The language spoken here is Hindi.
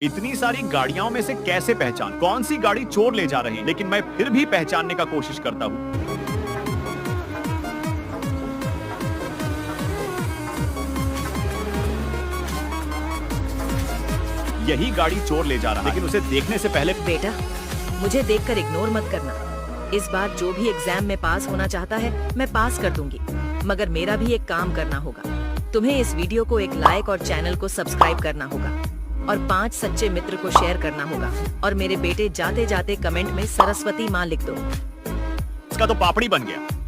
इतनी सारी गाड़ियों में से कैसे पहचान कौन सी गाड़ी चोर ले जा रही है, लेकिन मैं फिर भी पहचानने का कोशिश करता हूं। यही गाड़ी चोर ले जा रहा है, लेकिन उसे देखने से पहले बेटा, मुझे देखकर इग्नोर मत करना। इस बार जो भी एग्जाम में पास होना चाहता है मैं पास कर दूंगी, मगर मेरा भी एक काम करना होगा। तुम्हें इस वीडियो को एक लाइक और चैनल को सब्सक्राइब करना होगा और 5 सच्चे मित्र को शेयर करना होगा। और मेरे बेटे, जाते जाते कमेंट में सरस्वती माँ लिख दो। इसका तो पापड़ी बन गया।